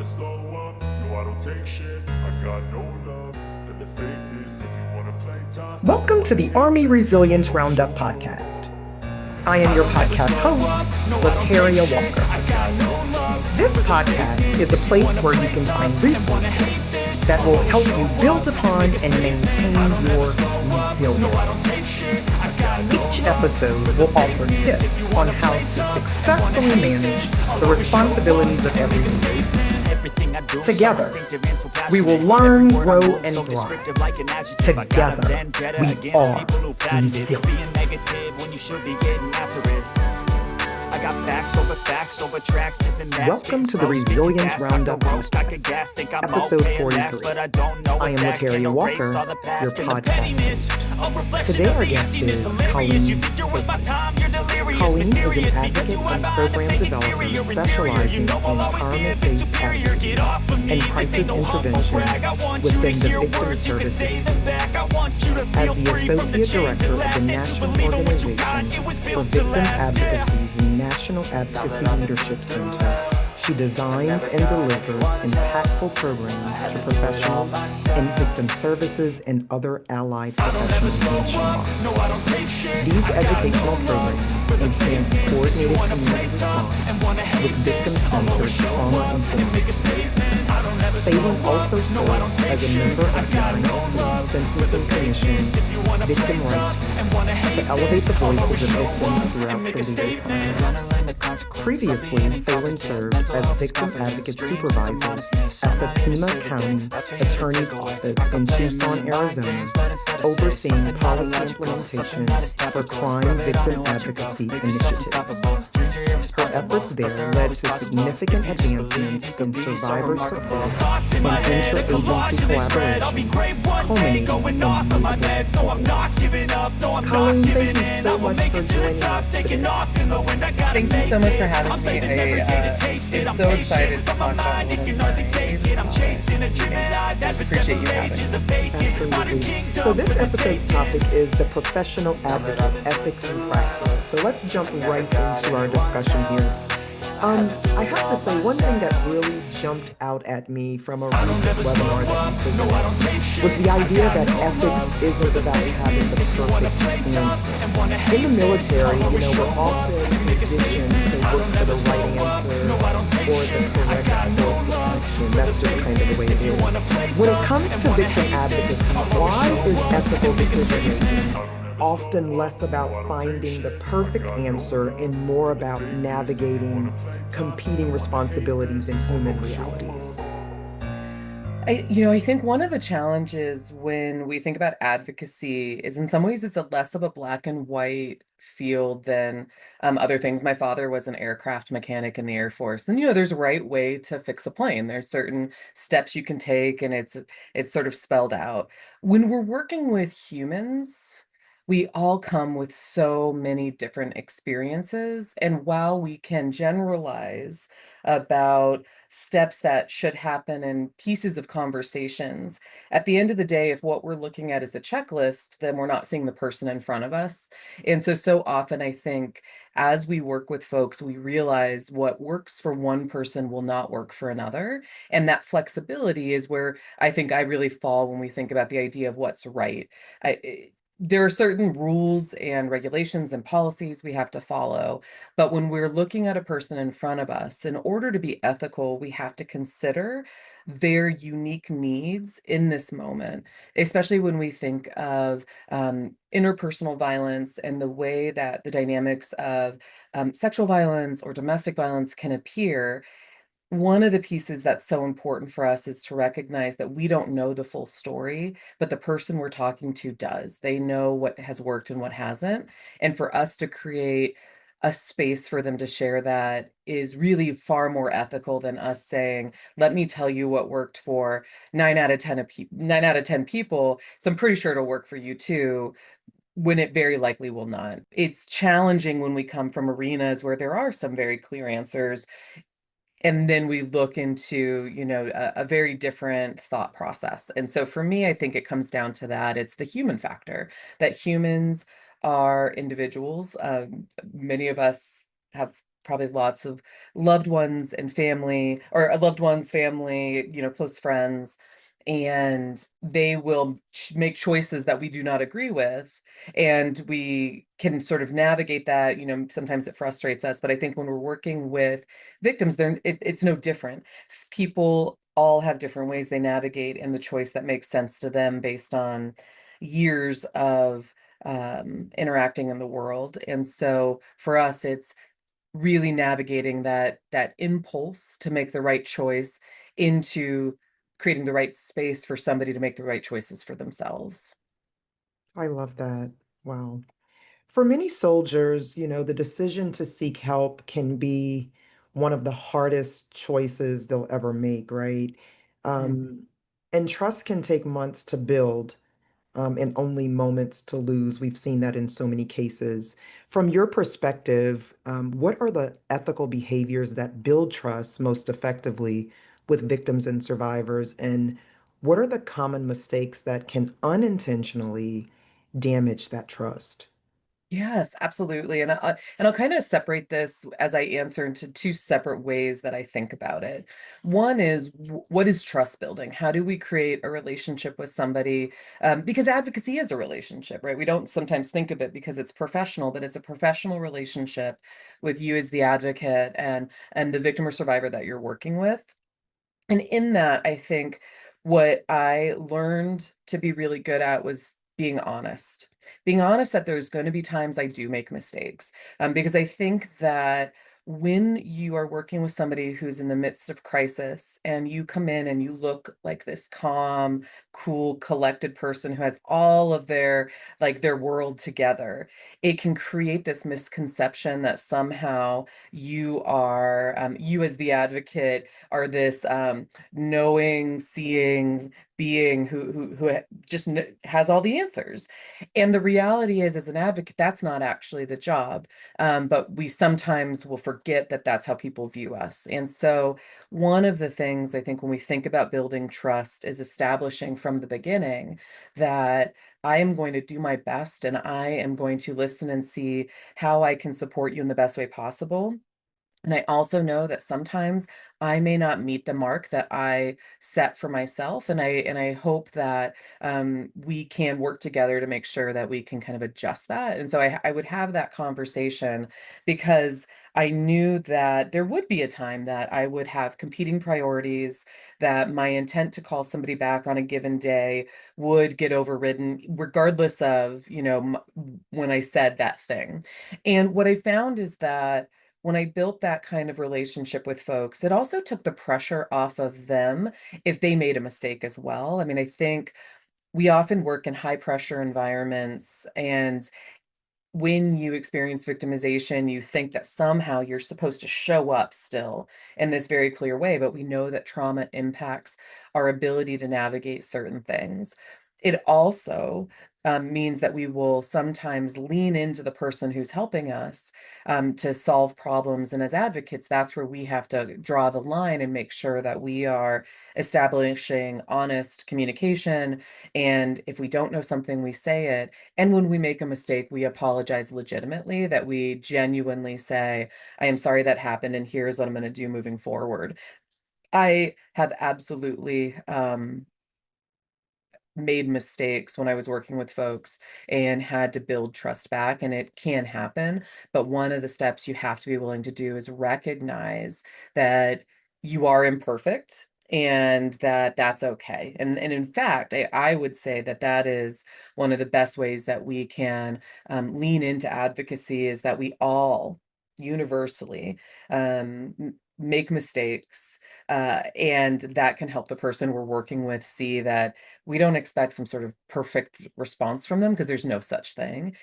slow up. No, I don't take shit. I got no love for the fakeness. If you wanna play tough. Welcome to the Army Resilience Roundup podcast. I am your podcast host, Lateria Walker. This podcast is a place where you can find resources that will help you build upon and maintain your resilience. Each episode will offer tips on how to successfully manage the responsibilities of every day. Together, we will learn, grow, and thrive. Together, we are resilient. Welcome to the Resilience Roundup podcast, episode 43. I am Lateria Walker, your podcast host. Today our guest is Colleen Phelan. Colleen is an advocate and program developer specializing in empowerment-based advocacy and crisis intervention within the Victim Services team. As the Associate Director of the National Organization for Victim Advocacy's National Advocacy Leadership Center, she designs and delivers impactful programs to professionals in victim services and other allied professionals nationwide. These educational programs enhance coordinated community response with victim-centered trauma-informed. Phelan also serves as a member of the United States Sentencing Commission's Victim Rights Group to elevate the voices of victims throughout the legal process. Previously, Phelan served as Victim Advocate Supervisor at the Pima County Attorney's Office in Tucson, Arizona, overseeing policy implementation for crime victim advocacy initiatives. Her efforts there led to significant advancements in survivor support and interagency collaboration, culminating in multiple awards. Colleen, thank you so much for joining us today. Thank you so much for having me. I'm so excited to talk about one of my I just appreciate you having me. Absolutely. So this episode's topic is the professional advocate, ethics and practice. So let's jump right into our discussion here. I have to say, one thing that really jumped out at me from a recent webinar that you presented was the idea that ethics isn't about having the perfect answer. In the military, we're often conditioned to look for the right answer or the correct course of action. That's just kind of the way it is. When it comes to victim advocacy, why is ethical decision-making often less about finding the perfect answer and more about navigating competing responsibilities and human realities? I think one of the challenges when we think about advocacy is in some ways it's a less of a black and white field than other things. My father was an aircraft mechanic in the Air Force, and there's a right way to fix a plane. There's certain steps you can take, and it's sort of spelled out. When we're working with humans, we all come with so many different experiences. And while we can generalize about steps that should happen and pieces of conversations, at the end of the day, if what we're looking at is a checklist, then we're not seeing the person in front of us. And so often I think as we work with folks, we realize what works for one person will not work for another. And that flexibility is where I think I really fall when we think about the idea of what's right. There are certain rules and regulations and policies we have to follow, but when we're looking at a person in front of us, in order to be ethical, we have to consider their unique needs in this moment, especially when we think of interpersonal violence and the way that the dynamics of sexual violence or domestic violence can appear. One of the pieces that's so important for us is to recognize that we don't know the full story, but the person we're talking to does. They know what has worked and what hasn't. And for us to create a space for them to share that is really far more ethical than us saying, let me tell you what worked for 9 out of 10 people. So I'm pretty sure it'll work for you too, when it very likely will not. It's challenging when we come from arenas where there are some very clear answers. And then we look into, a very different thought process. And so for me, I think it comes down to that. It's the human factor, that humans are individuals. Many of us have probably lots of loved ones and family, or loved ones, family, close friends, and they will make choices that we do not agree with. And we can sort of navigate that. Sometimes it frustrates us, but I think when we're working with victims, it's no different. People all have different ways they navigate in the choice that makes sense to them based on years of interacting in the world. And so for us, it's really navigating that impulse to make the right choice into creating the right space for somebody to make the right choices for themselves. I love that. Wow. For many soldiers, the decision to seek help can be one of the hardest choices they'll ever make, right? Mhm. Um, and trust can take months to build, and only moments to lose. We've seen that in so many cases. From your perspective, what are the ethical behaviors that build trust most effectively with victims and survivors? And what are the common mistakes that can unintentionally damage that trust? Yes, absolutely. And I'll kind of separate this as I answer into two separate ways that I think about it. One is what is trust building? How do we create a relationship with somebody? Because advocacy is a relationship, right? We don't sometimes think of it because it's professional, but it's a professional relationship with you as the advocate and the victim or survivor that you're working with. And in that, I think what I learned to be really good at was being honest that there's going to be times I do make mistakes. Because I think that when you are working with somebody who's in the midst of crisis and you come in and you look like this calm, cool, collected person who has all of their world together, it can create this misconception that somehow you as the advocate are this knowing, seeing being who just has all the answers. And the reality is, as an advocate, that's not actually the job. But we sometimes will forget that that's how people view us. And so, one of the things I think when we think about building trust is establishing from the beginning that I am going to do my best and I am going to listen and see how I can support you in the best way possible. And I also know that sometimes I may not meet the mark that I set for myself, and I hope that we can work together to make sure that we can kind of adjust that. And so I would have that conversation because I knew that there would be a time that I would have competing priorities, that my intent to call somebody back on a given day would get overridden, regardless of, when I said that thing. And what I found is that when I built that kind of relationship with folks, it also took the pressure off of them if they made a mistake as well. I mean, I think we often work in high pressure environments, and when you experience victimization, you think that somehow you're supposed to show up still in this very clear way, but we know that trauma impacts our ability to navigate certain things. It also means that we will sometimes lean into the person who's helping us to solve problems. And as advocates, that's where we have to draw the line and make sure that we are establishing honest communication. And if we don't know something, we say it. And when we make a mistake, we apologize legitimately, that we genuinely say, I am sorry that happened, and here's what I'm going to do moving forward. I have absolutely made mistakes when I was working with folks and had to build trust back, and it can happen. But one of the steps you have to be willing to do is recognize that you are imperfect and that that's okay. And in fact, I would say that that is one of the best ways that we can lean into advocacy, is that we all universally make mistakes, and that can help the person we're working with see that we don't expect some sort of perfect response from them, because there's no such thing.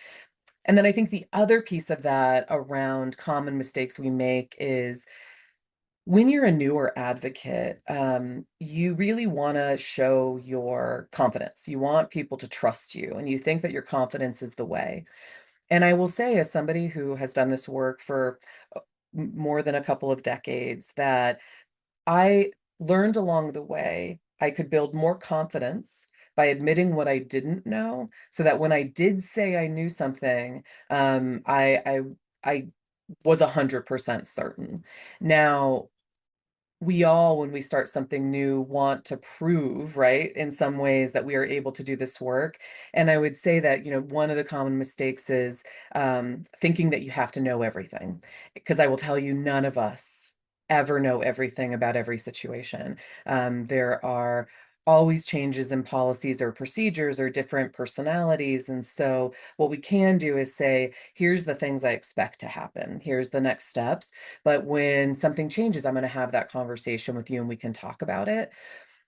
And then I think the other piece of that around common mistakes we make is when you're a newer advocate, you really want to show your confidence. You want people to trust you, and you think that your confidence is the way. And I will say, as somebody who has done this work for more than a couple of decades, that I learned along the way I could build more confidence by admitting what I didn't know, so that when I did say I knew something, I was 100% certain. Now, we all, when we start something new, want to prove, right, in some ways that we are able to do this work. And I would say that, one of the common mistakes is thinking that you have to know everything, because I will tell you, none of us ever know everything about every situation. There are always changes in policies or procedures or different personalities. And so what we can do is say, here's the things I expect to happen. Here's the next steps. But when something changes, I'm going to have that conversation with you and we can talk about it.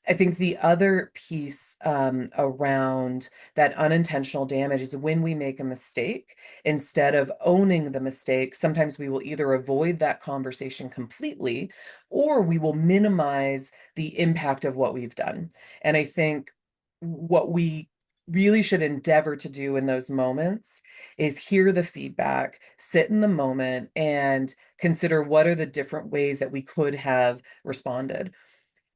I think the other piece around that unintentional damage is when we make a mistake, instead of owning the mistake, sometimes we will either avoid that conversation completely or we will minimize the impact of what we've done. And I think what we really should endeavor to do in those moments is hear the feedback, sit in the moment, and consider what are the different ways that we could have responded.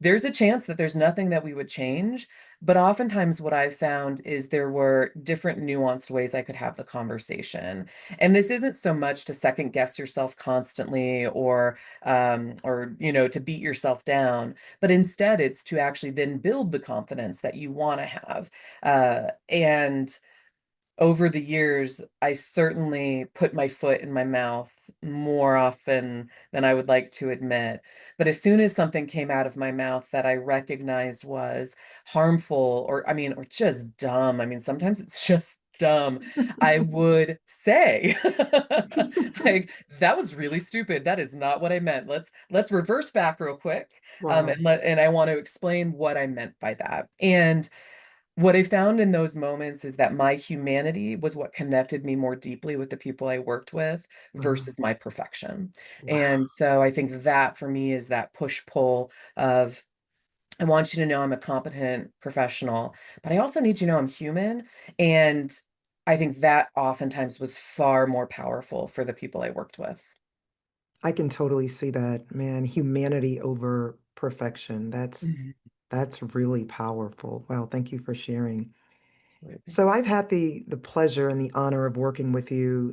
There's a chance that there's nothing that we would change, but oftentimes what I've found is there were different nuanced ways I could have the conversation. And this isn't so much to second guess yourself constantly or to beat yourself down, but instead it's to actually then build the confidence that you want to have. And over the years, I certainly put my foot in my mouth more often than I would like to admit. But as soon as something came out of my mouth that I recognized was harmful or just dumb, sometimes it's just dumb, I would say, like, that was really stupid. That is not what I meant. Let's reverse back real quick. Wow. And I want to explain what I meant by that. And what I found in those moments is that my humanity was what connected me more deeply with the people I worked with Uh, versus my perfection. wow. And so I think that for me is that push-pull of, I want you to know I'm a competent professional, but I also need you to know I'm human. And I think that oftentimes was far more powerful for the people I worked with. I can totally see that, man. Humanity over perfection. Mhm. That's really powerful. Wow, thank you for sharing. Absolutely. So I've had the pleasure and the honor of working with you,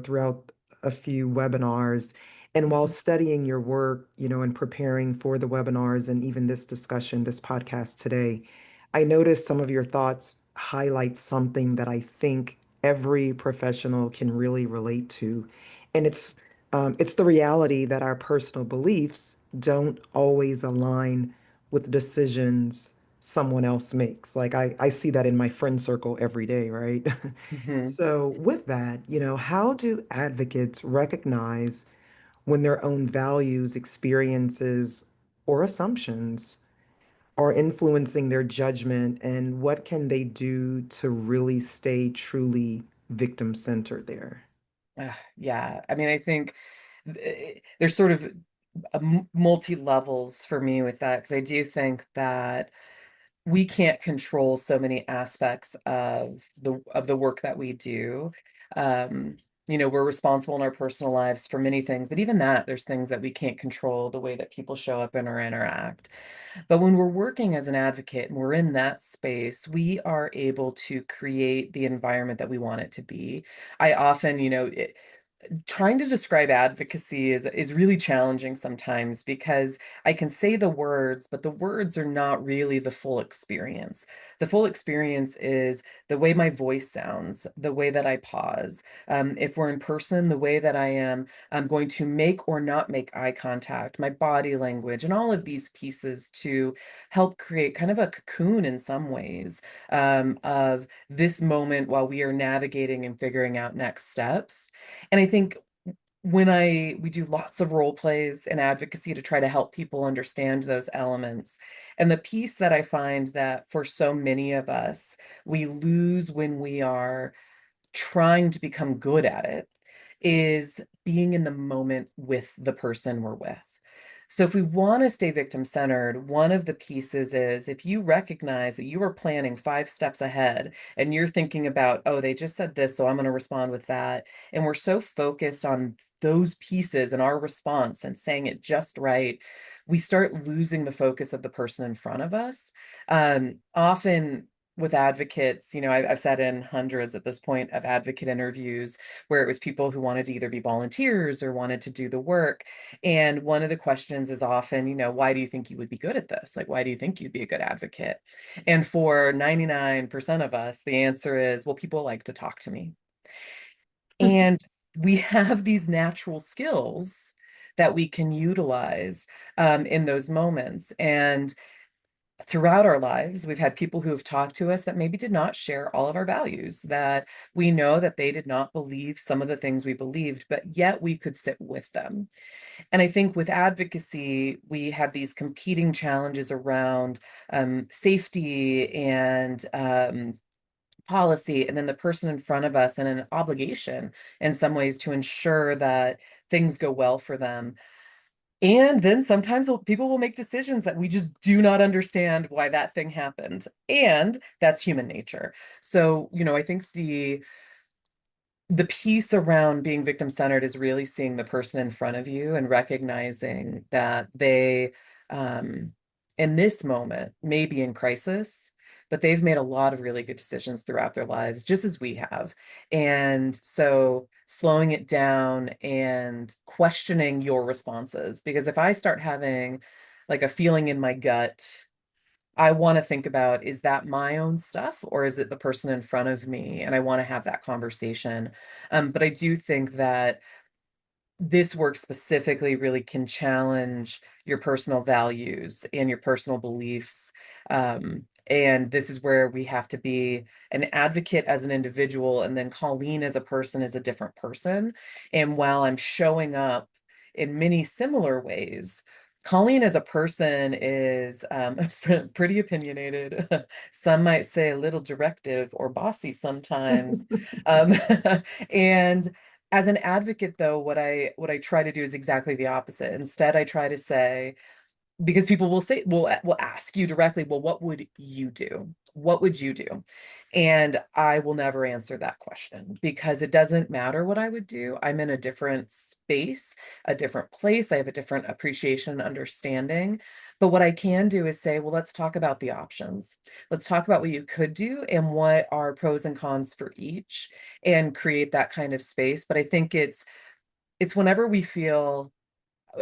throughout a few webinars. And while Mhm. studying your work, and preparing for the webinars and even this discussion, this podcast today, I noticed some of your thoughts highlight something that I think every professional can really relate to. And it's the reality that our personal beliefs don't always align with decisions someone else makes. Like I see that in my friend circle every day, right? Mhm. So, with that, how do advocates recognize when their own values, experiences, or assumptions are influencing their judgment, and what can they do to really stay truly victim-centered there? Yeah. I think there's sort of multi levels for me with that because I do think that we can't control so many aspects of the work that we do. Um, we're responsible in our personal lives for many things, but even that, there's things that we can't control, the way that people show up and or interact. But when we're working as an advocate and we're in that space, we are able to create the environment that we want it to be. I often, trying to describe advocacy is really challenging sometimes because I can say the words, but the words are not really the full experience. The full experience is the way my voice sounds, the way that I pause. If we're in person, the way that I'm going to make or not make eye contact, my body language, and all of these pieces to help create kind of a cocoon in some ways of this moment while we are navigating and figuring out next steps. And I think we do lots of role plays and advocacy to try to help people understand those elements. And the piece that I find that for so many of us, we lose when we are trying to become good at it is being in the moment with the person we're with. So if we want to stay victim centered, one of the pieces is if you recognize that you are planning 5 steps ahead and you're thinking about, oh, they just said this, so I'm going to respond with that. And we're so focused on those pieces and our response and saying it just right, we start losing the focus of the person in front of us. Often with advocates, I've sat in hundreds at this point of advocate interviews where it was people who wanted to either be volunteers or wanted to do the work. And one of the questions is often, why do you think you would be good at this? Like, why do you think you'd be a good advocate? And for 99% of us, the answer is, well, people like to talk to me. And we have these natural skills that we can utilize in those moments. And throughout our lives, we've had people who have talked to us that maybe did not share all of our values, that we know that they did not believe some of the things we believed, but yet we could sit with them. And I think with advocacy, we have these competing challenges around safety and policy, and then the person in front of us, and an obligation in some ways to ensure that things go well for them. And then sometimes people will make decisions that we just do not understand why that thing happened. And that's human nature. So, I think the piece around being victim-centered is really seeing the person in front of you and recognizing that they, in this moment, may be in crisis, but they've made a lot of really good decisions throughout their lives, just as we have. And so slowing it down and questioning your responses, because if I start having like a feeling in my gut, I want to think about, is that my own stuff or is it the person in front of me? And I want to have that conversation. But I do think that this work specifically really can challenge your personal values and your personal beliefs. And this is where we have to be an advocate as an individual, and then Colleen as a person is a different person. And while I'm showing up in many similar ways, Colleen as a person is pretty opinionated. Some might say a little directive or bossy sometimes. Um, and as an advocate, though, what I try to do is exactly the opposite. Instead, I try to say, because people will ask you directly, well, what would you do? What would you do? And I will never answer that question, because it doesn't matter what I would do. I'm in a different space, a different place. I have a different appreciation and understanding. But what I can do is say, well, let's talk about the options. Let's talk about what you could do and what are pros and cons for each, and create that kind of space. But I think it's whenever we feel,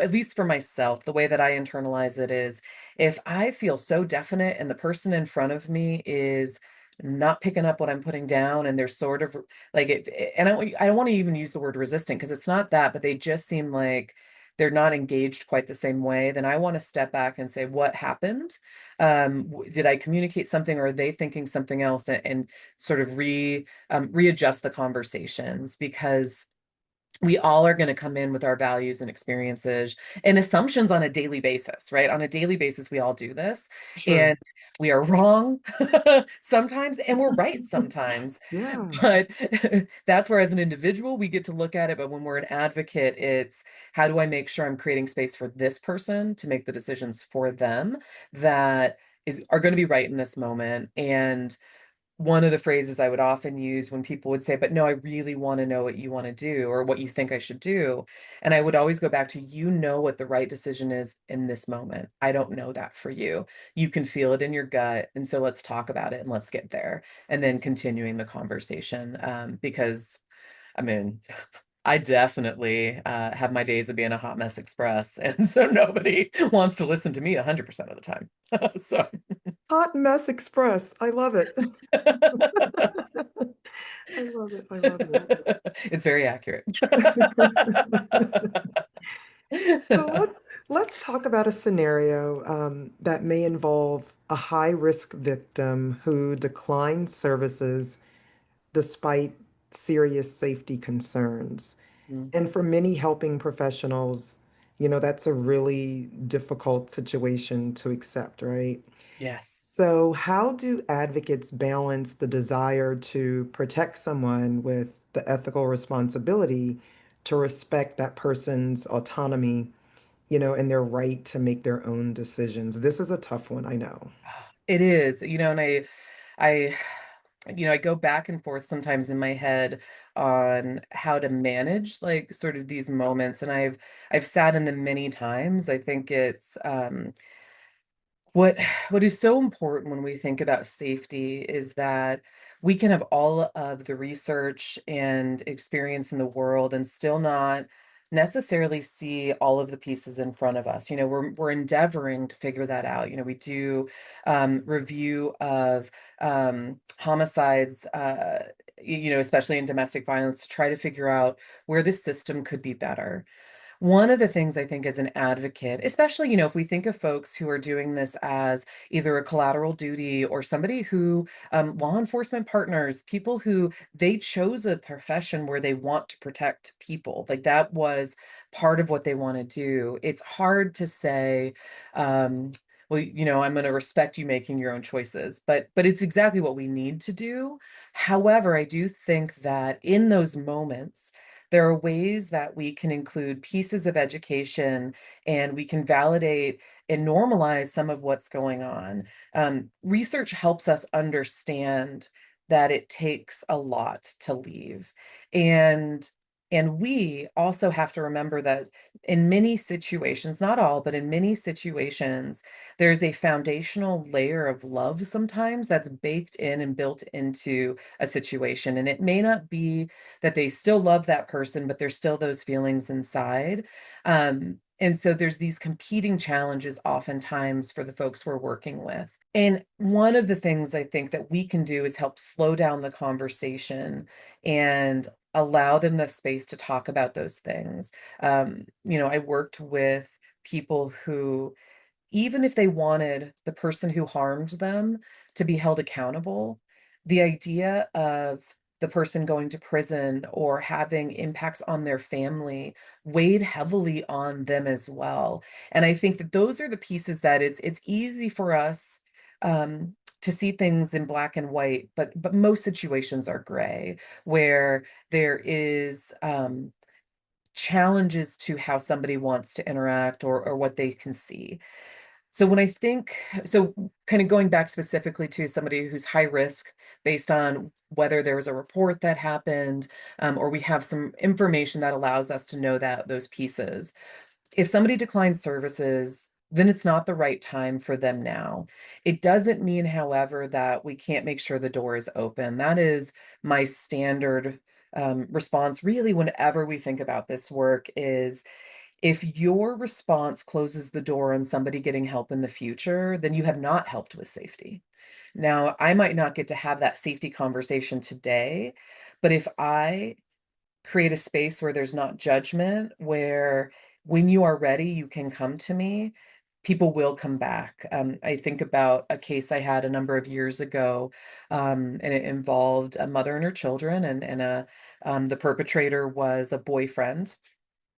at least for myself, the way that I internalize it is, if I feel so definite and the person in front of me is not picking up what I'm putting down, and they're sort of like it, and I don't want to even use the word resistant, because it's not that, but they just seem like they're not engaged quite the same way, then I want to step back and say, what happened? Did I communicate something, or are they thinking something else? And sort of readjust the conversations, because we all are going to come in with our values and experiences and assumptions on a daily basis, right? On a daily basis, we all do this. Sure. And we are wrong sometimes, and we're right sometimes. Yeah. But that's where, as an individual, we get to look at it. But when we're an advocate, it's, how do I make sure I'm creating space for this person to make the decisions for them that are going to be right in this moment? And one of the phrases I would often use when people would say, but no, I really want to know what you want to do, or what you think I should do. And I would always go back to, what the right decision is in this moment. I don't know that for you. You can feel it in your gut. And so let's talk about it and let's get there. And then continuing the conversation. Because I mean, I definitely have my days of being a hot mess express. And so nobody wants to listen to me 100% of the time. So Hot Mess Express. I love it. I love it. I love it's very accurate. it. So let's talk about a scenario that may involve a high-risk victim who declines services despite serious safety concerns. Mm, And for many helping professionals, that's a really difficult situation to accept, right? yes. So, how do advocates balance the desire to protect someone with the ethical responsibility to respect that person's autonomy, and their right to make their own decisions? This is a tough one, I know. It is, and I, I go back and forth sometimes in my head on how to manage like sort of these moments. And I've sat in them many times. I think it's, What what is so important when we think about safety is that we can have all of the research and experience in the world and still not necessarily see all of the pieces in front of us. We're endeavoring to figure that out. We do review of homicides, especially in domestic violence, to try to figure out where the system could be better. One of the things I think as an advocate, especially, if we think of folks who are doing this as either a collateral duty or somebody who, law enforcement partners, people who they chose a profession where they want to protect people, like that was part of what they want to do. It's hard to say, well, I'm going to respect you making your own choices, but it's exactly what we need to do. However, I do think that in those moments, there are ways that we can include pieces of education and we can validate and normalize some of what's going on. Research helps us understand that it takes a lot to leave. And and we also have to remember that in many situations, not all, but in many situations, there's a foundational layer of love sometimes that's baked in and built into a situation. And it may not be that they still love that person, but there's still those feelings inside. And so there's these competing challenges oftentimes for the folks we're working with. And one of the things I think that we can do is help slow down the conversation and allow them the space to talk about those things. I worked with people who, even if they wanted the person who harmed them to be held accountable, the idea of the person going to prison or having impacts on their family weighed heavily on them as well. And I think that those are the pieces that it's easy for us to see things in black and white, but most situations are gray, where there is challenges to how somebody wants to interact or what they can see. So when I think, so kind of going back specifically to somebody who's high risk based on whether there was a report that happened, or we have some information that allows us to know that those pieces. If somebody declines services, then it's not the right time for them now. It doesn't mean, however, that we can't make sure the door is open. That is my standard response, really, whenever we think about this work, is if your response closes the door on somebody getting help in the future, then you have not helped with safety. Now, I might not get to have that safety conversation today, but if I create a space where there's not judgment, where when you are ready, you can come to me, people will come back. I think about a case I had a number of years ago, and it involved a mother and her children, and the perpetrator was a boyfriend.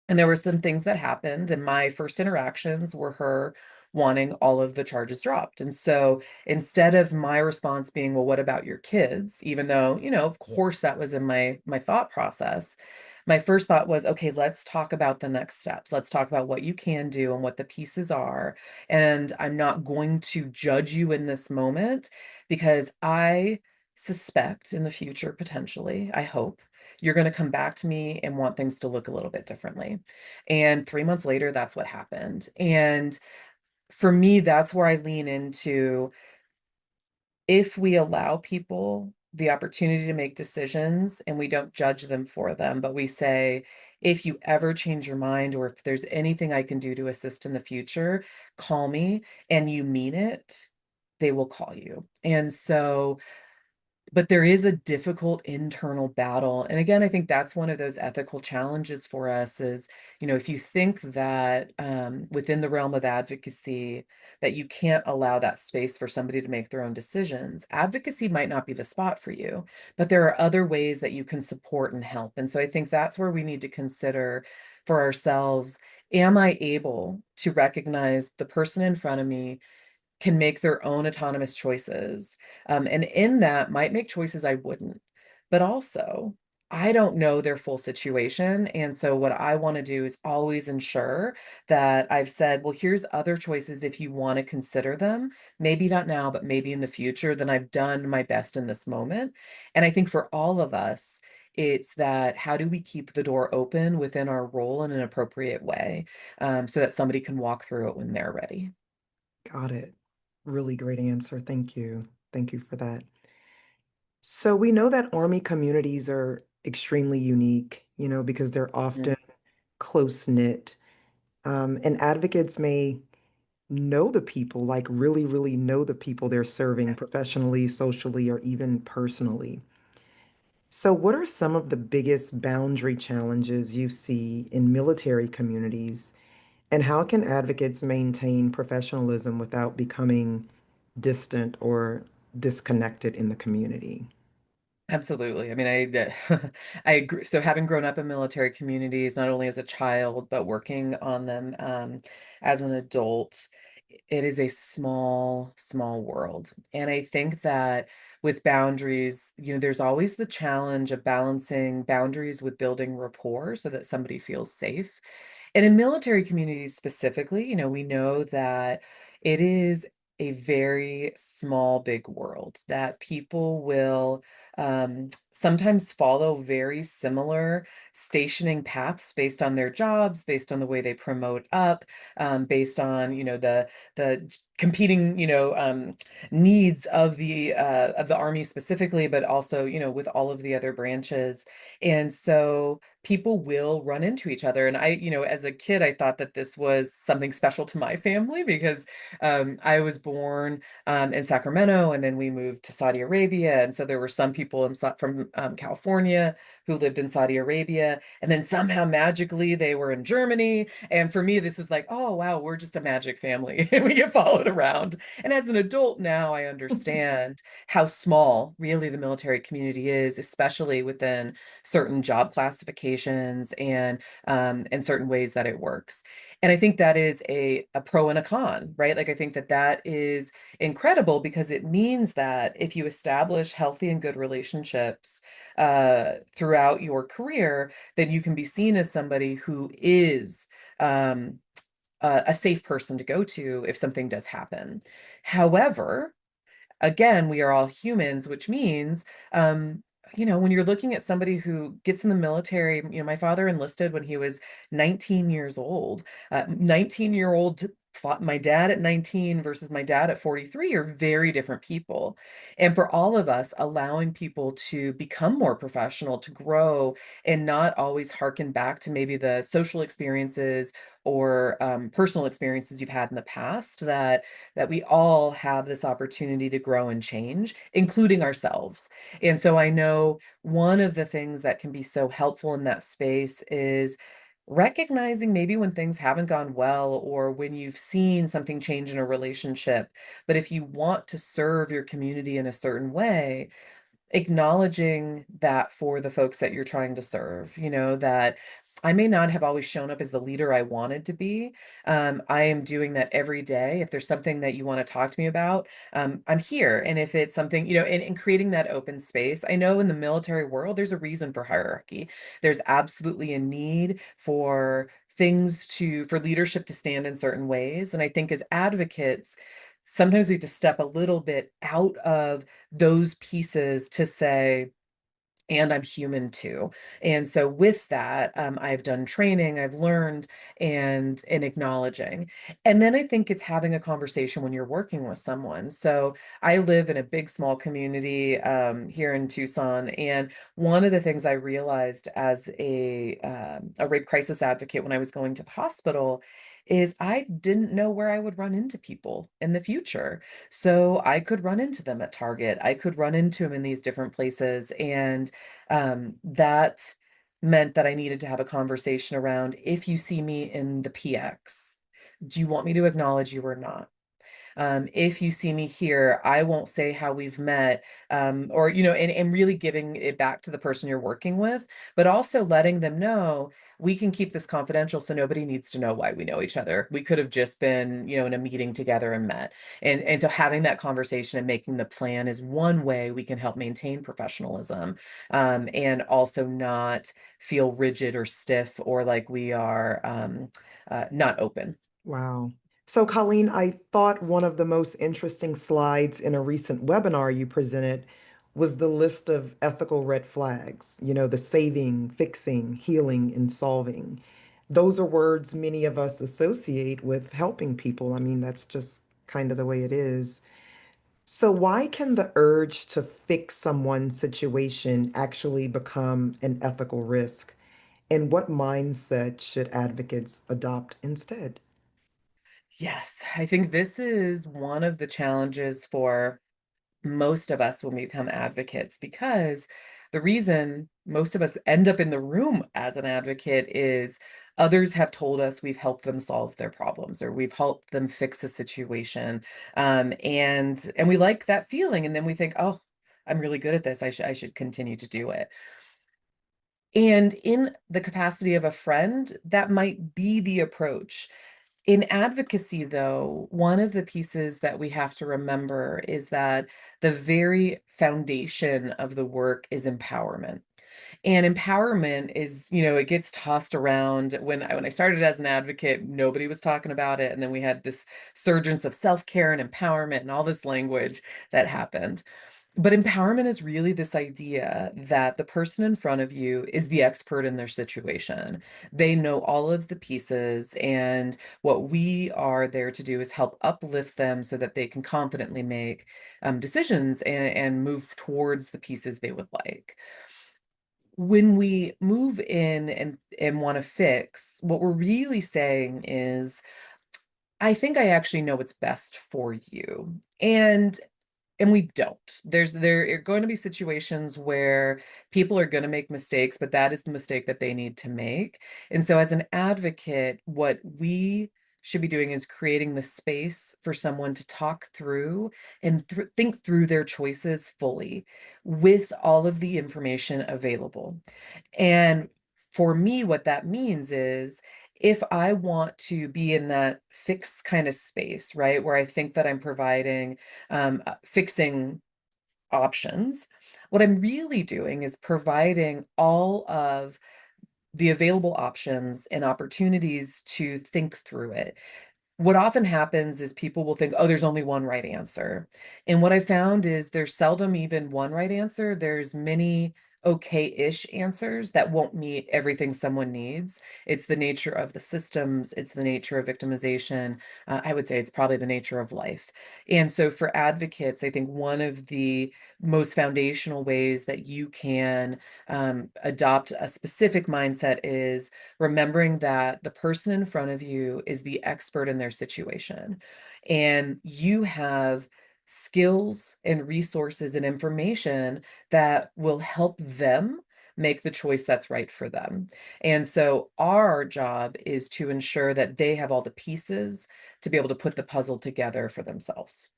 And there were some things that happened, and my first interactions were her wanting all of the charges dropped. And so instead of my response being, well, what about your kids? Even though, of course that was in my thought process. My first thought was, okay, let's talk about the next steps. Let's talk about what you can do and what the pieces are. And I'm not going to judge you in this moment because I suspect in the future, potentially, I hope you're going to come back to me and want things to look a little bit differently. And 3 months later, that's what happened. And for me, that's where I lean into, if we allow people the opportunity to make decisions and we don't judge them for them, but we say, if you ever change your mind or if there's anything I can do to assist in the future, call me, and you mean it, they will call you. And so, but there is a difficult internal battle. And again, I think that's one of those ethical challenges for us is, if you think that within the realm of advocacy, that you can't allow that space for somebody to make their own decisions, advocacy might not be the spot for you, but there are other ways that you can support and help. And so I think that's where we need to consider for ourselves, am I able to recognize the person in front of me can make their own autonomous choices. And in that might make choices I wouldn't. But also, I don't know their full situation. And so what I want to do is always ensure that I've said, well, here's other choices if you want to consider them. Maybe not now, but maybe in the future, then I've done my best in this moment. And I think for all of us, it's that how do we keep the door open within our role in an appropriate way, so that somebody can walk through it when they're ready. Got it. Really great answer. Thank you. Thank you for that. So we know that Army communities are extremely unique, because they're often close-knit. And advocates may know the people, like really, really know the people they're serving professionally, socially, or even personally. So, what are some of the biggest boundary challenges you see in military communities, and how can advocates maintain professionalism without becoming distant or disconnected in the community? Absolutely. I mean, I agree. So having grown up in military communities, not only as a child, but working on them as an adult, it is a small, small world. And I think that with boundaries, there's always the challenge of balancing boundaries with building rapport so that somebody feels safe. And in military communities specifically, we know that it is a very small, big world that people will sometimes follow very similar stationing paths based on their jobs, based on the way they promote up, based on the competing needs of the Army specifically, but also with all of the other branches. And so people will run into each other. And as a kid, I thought that this was something special to my family because I was born in Sacramento, and then we moved to Saudi Arabia. And so there were some people from California who lived in Saudi Arabia, and then somehow magically they were in Germany. And for me, this was like, oh wow, we're just a magic family, and we get followed around. And as an adult now, I understand how small really the military community is, especially within certain job classifications and certain ways that it works. And I think that is a pro and a con, right? Like I think that that is incredible because it means that if you establish healthy and good relationships throughout your career, then you can be seen as somebody who is a safe person to go to if something does happen. However, again, we are all humans, which means, when you're looking at somebody who gets in the military, my father enlisted when he was 19 years old. 19-year-old fought my dad at 19 versus my dad at 43 are very different people. And for all of us, allowing people to become more professional, to grow, and not always harken back to maybe the social experiences or personal experiences you've had in the past, that we all have this opportunity to grow and change, including ourselves. And so I know one of the things that can be so helpful in that space is recognizing maybe when things haven't gone well or when you've seen something change in a relationship. But if you want to serve your community in a certain way, acknowledging that for the folks that you're trying to serve, that I may not have always shown up as the leader I wanted to be. I am doing that every day. If there's something that you want to talk to me about, I'm here. And if it's something, and creating that open space, I know in the military world, there's a reason for hierarchy. There's absolutely a need for for leadership to stand in certain ways. And I think as advocates, sometimes we have to step a little bit out of those pieces to say, and I'm human too. And so with that, I've done training, I've learned and acknowledging. And then I think it's having a conversation when you're working with someone. So I live in a big, small community here in Tucson. And one of the things I realized as a rape crisis advocate when I was going to the hospital is I didn't know where I would run into people in the future. So I could run into them at Target. I could run into them in these different places. And that meant that I needed to have a conversation around, if you see me in the PX, do you want me to acknowledge you or not? If you see me here, I won't say how we've met, or, and really giving it back to the person you're working with, but also letting them know we can keep this confidential so nobody needs to know why we know each other. We could have just been, in a meeting together and met. And so having that conversation and making the plan is one way we can help maintain professionalism, and also not feel rigid or stiff or like we are not open. Wow. So, Colleen, I thought one of the most interesting slides in a recent webinar you presented was the list of ethical red flags, the saving, fixing, healing, and solving. Those are words many of us associate with helping people. I mean, that's just kind of the way it is. So, why can the urge to fix someone's situation actually become an ethical risk? And what mindset should advocates adopt instead? Yes, I think this is one of the challenges for most of us when we become advocates, because the reason most of us end up in the room as an advocate is others have told us we've helped them solve their problems or we've helped them fix a situation. And we like that feeling. And then we think, oh, I'm really good at this. I should continue to do it. And in the capacity of a friend, that might be the approach. In advocacy, though, one of the pieces that we have to remember is that the very foundation of the work is empowerment. And empowerment is, it gets tossed around. When I started as an advocate, nobody was talking about it. And then we had this surgence of self-care and empowerment and all this language that happened. But empowerment is really this idea that the person in front of you is the expert in their situation. They know all of the pieces, and what we are there to do is help uplift them so that they can confidently make decisions and move towards the pieces they would like. When we move in and want to fix, what we're really saying is, I think I actually know what's best for you. And we don't. There are going to be situations where people are going to make mistakes, but that is the mistake that they need to make. And so as an advocate, what we should be doing is creating the space for someone to talk through and think through their choices fully with all of the information available. And for me, what that means is, if I want to be in that fixed kind of space, right, where I think that I'm providing fixing options, what I'm really doing is providing all of the available options and opportunities to think through it. What often happens is people will think, oh, there's only one right answer. And what I found is there's seldom even one right answer. There's many okay-ish answers that won't meet everything someone needs. It's the nature of the systems. It's the nature of victimization. I would say it's probably the nature of life. And so for advocates, I think one of the most foundational ways that you can adopt a specific mindset is remembering that the person in front of you is the expert in their situation, and you have skills and resources and information that will help them make the choice that's right for them. And so our job is to ensure that they have all the pieces to be able to put the puzzle together for themselves.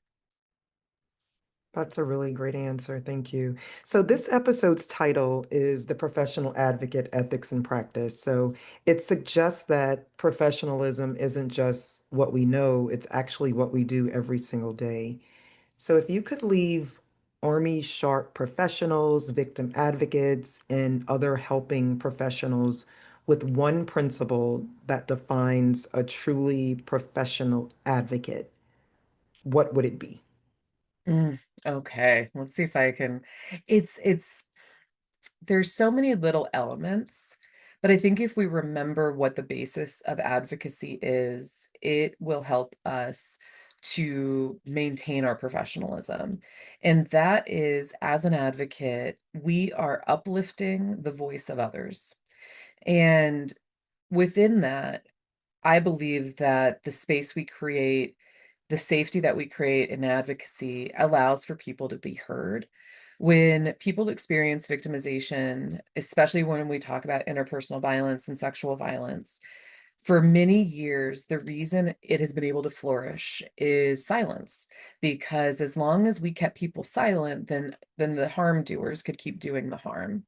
That's a really great answer. Thank you. So, this episode's title is The Professional Advocate Ethics and Practice. So, it suggests that professionalism isn't just what we know, it's actually what we do every single day. So, if you could leave Army sharp professionals, victim advocates, and other helping professionals with one principle that defines a truly professional advocate, what would it be? Okay, let's see if I can. It's there's so many little elements, but I think if we remember what the basis of advocacy is, it will help us to maintain our professionalism. And that is, as an advocate, we are uplifting the voice of others. And within that, I believe that the space we create, the safety that we create in advocacy allows for people to be heard. When people experience victimization, especially when we talk about interpersonal violence and sexual violence, for many years, the reason it has been able to flourish is silence. Because as long as we kept people silent, then the harm doers could keep doing the harm.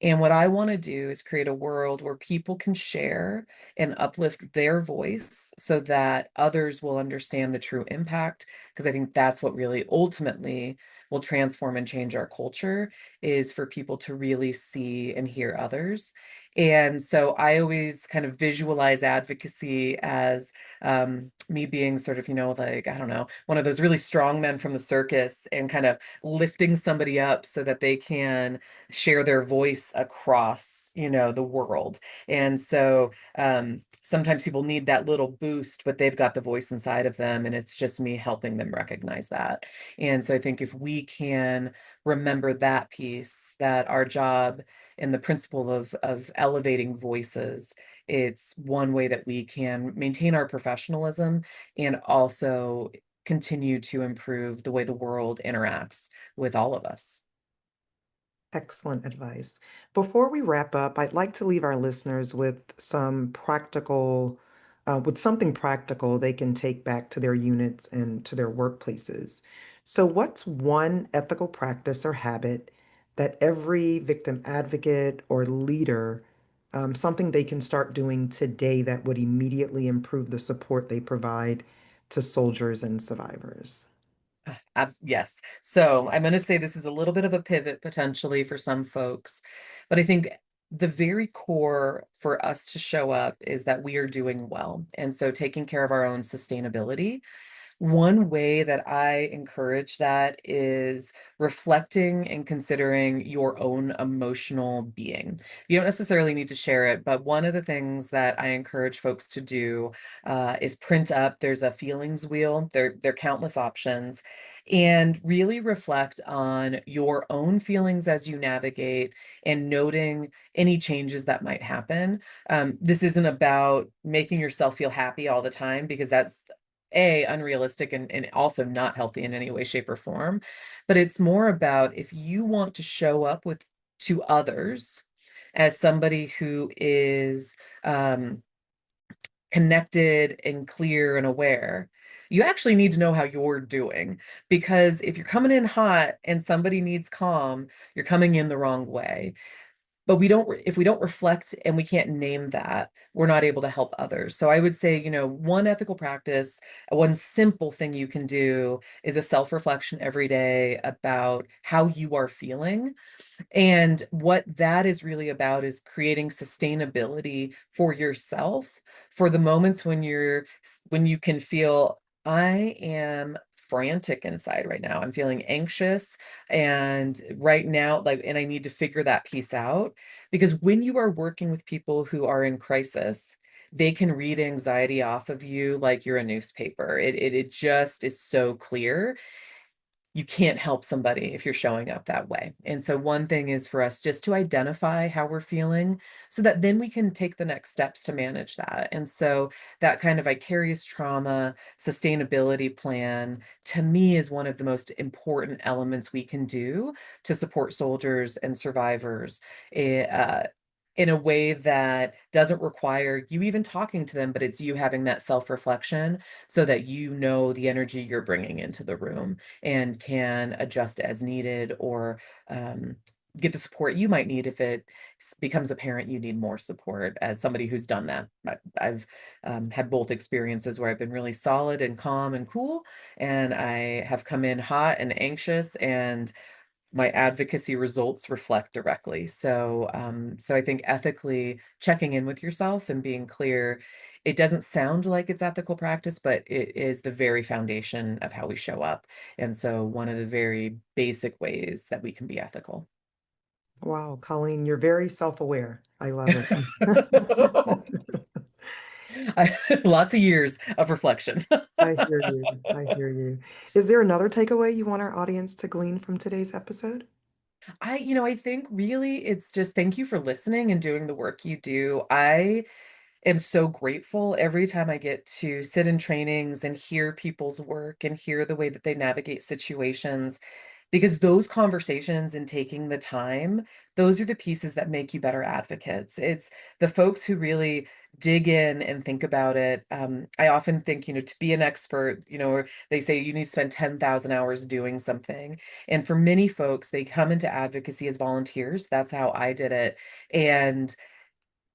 And what I want to do is create a world where people can share and uplift their voice so that others will understand the true impact. Because I think that's what really ultimately will transform and change our culture, is for people to really see and hear others. And so I always kind of visualize advocacy as me being sort of, like, I don't know, one of those really strong men from the circus and kind of lifting somebody up so that they can share their voice across, the world. And so sometimes people need that little boost, but they've got the voice inside of them, and it's just me helping them recognize that. And so I think if we can remember that piece, that our job and the principle of elevating voices, it's one way that we can maintain our professionalism and also continue to improve the way the world interacts with all of us. Excellent advice. Before we wrap up, I'd like to leave our listeners with with something practical they can take back to their units and to their workplaces. So, what's one ethical practice or habit that every victim advocate or leader, something they can start doing today that would immediately improve the support they provide to soldiers and survivors? Yes. So I'm going to say this is a little bit of a pivot potentially for some folks, but I think the very core for us to show up is that we are doing well. And so taking care of our own sustainability. One way that I encourage that is reflecting and considering your own emotional being. You don't necessarily need to share it, but one of the things that I encourage folks to do is print up. There's a feelings wheel. There are countless options, and really reflect on your own feelings as you navigate and noting any changes that might happen. This isn't about making yourself feel happy all the time, because that's unrealistic and also not healthy in any way, shape, or form. But it's more about, if you want to show up with to others as somebody who is connected and clear and aware, you actually need to know how you're doing. Because if you're coming in hot and somebody needs calm, you're coming in the wrong way. But if we don't reflect and we can't name that, we're not able to help others. So I would say, one ethical practice, one simple thing you can do is a self-reflection every day about how you are feeling. And what that is really about is creating sustainability for yourself for the moments when you can feel, I am frantic inside right now. I'm feeling anxious, and right now, like, and I need to figure that piece out. Because when you are working with people who are in crisis, they can read anxiety off of you like you're a newspaper. It just is so clear. You can't help somebody if you're showing up that way. And so one thing is for us just to identify how we're feeling so that then we can take the next steps to manage that. And so that kind of vicarious trauma sustainability plan, to me, is one of the most important elements we can do to support soldiers and survivors. In a way that doesn't require you even talking to them, but it's you having that self-reflection so that you know the energy you're bringing into the room and can adjust as needed, or get the support you might need if it becomes apparent you need more support. As somebody who's done that, I've had both experiences where I've been really solid and calm and cool, and I have come in hot and anxious, and my advocacy results reflect directly. So I think ethically checking in with yourself and being clear, it doesn't sound like it's ethical practice, but it is the very foundation of how we show up. And so one of the very basic ways that we can be ethical. Wow, Colleen, you're very self-aware. I love it. Lots of years of reflection. I hear you. I hear you. Is there another takeaway you want our audience to glean from today's episode? I think really it's just thank you for listening and doing the work you do. I am so grateful every time I get to sit in trainings and hear people's work and hear the way that they navigate situations, because those conversations and taking the time, those are the pieces that make you better advocates. It's the folks who really dig in and think about it. I often think, to be an expert, or they say you need to spend 10,000 hours doing something. And for many folks, they come into advocacy as volunteers. That's how I did it. And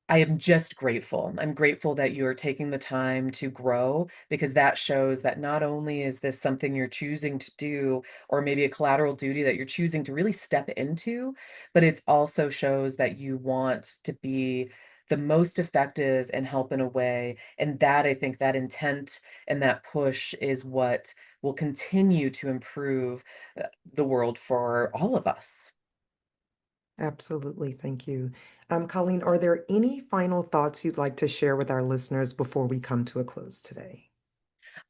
I am just grateful. I'm grateful that you're taking the time to grow, because that shows that not only is this something you're choosing to do, or maybe a collateral duty that you're choosing to really step into, but it also shows that you want to be the most effective and help in a way. And that, I think, that intent and that push is what will continue to improve the world for all of us. Absolutely. Thank you. Colleen, are there any final thoughts you'd like to share with our listeners before we come to a close today?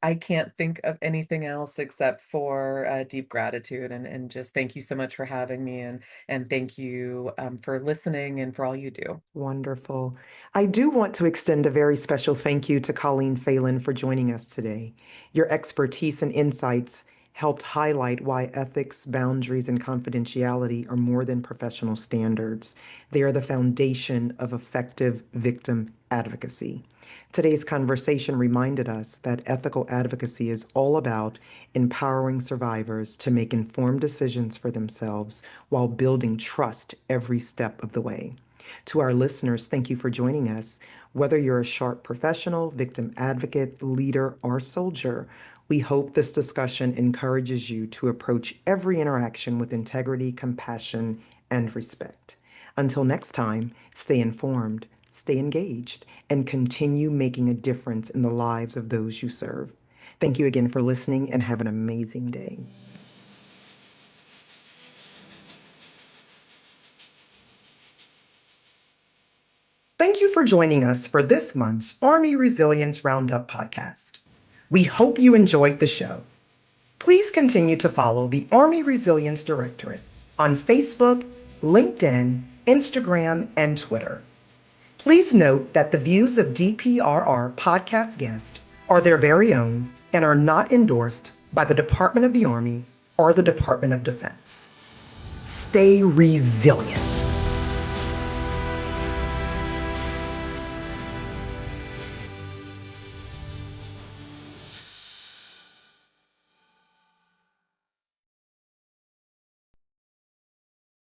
I can't think of anything else except for deep gratitude, and just thank you so much for having me, and thank you for listening and for all you do. Wonderful. I do want to extend a very special thank you to Colleen Phelan for joining us today. Your expertise and insights helped highlight why ethics, boundaries, and confidentiality are more than professional standards. They are the foundation of effective victim advocacy. Today's conversation reminded us that ethical advocacy is all about empowering survivors to make informed decisions for themselves while building trust every step of the way. To our listeners, thank you for joining us. Whether you're a sharp professional, victim advocate, leader, or soldier, we hope this discussion encourages you to approach every interaction with integrity, compassion, and respect. Until next time, stay informed, stay engaged, and continue making a difference in the lives of those you serve. Thank you again for listening and have an amazing day. Thank you for joining us for this month's Army Resilience Roundup podcast. We hope you enjoyed the show. Please continue to follow the Army Resilience Directorate on Facebook, LinkedIn, Instagram, and Twitter. Please note that the views of DPRR podcast guests are their very own and are not endorsed by the Department of the Army or the Department of Defense. Stay resilient.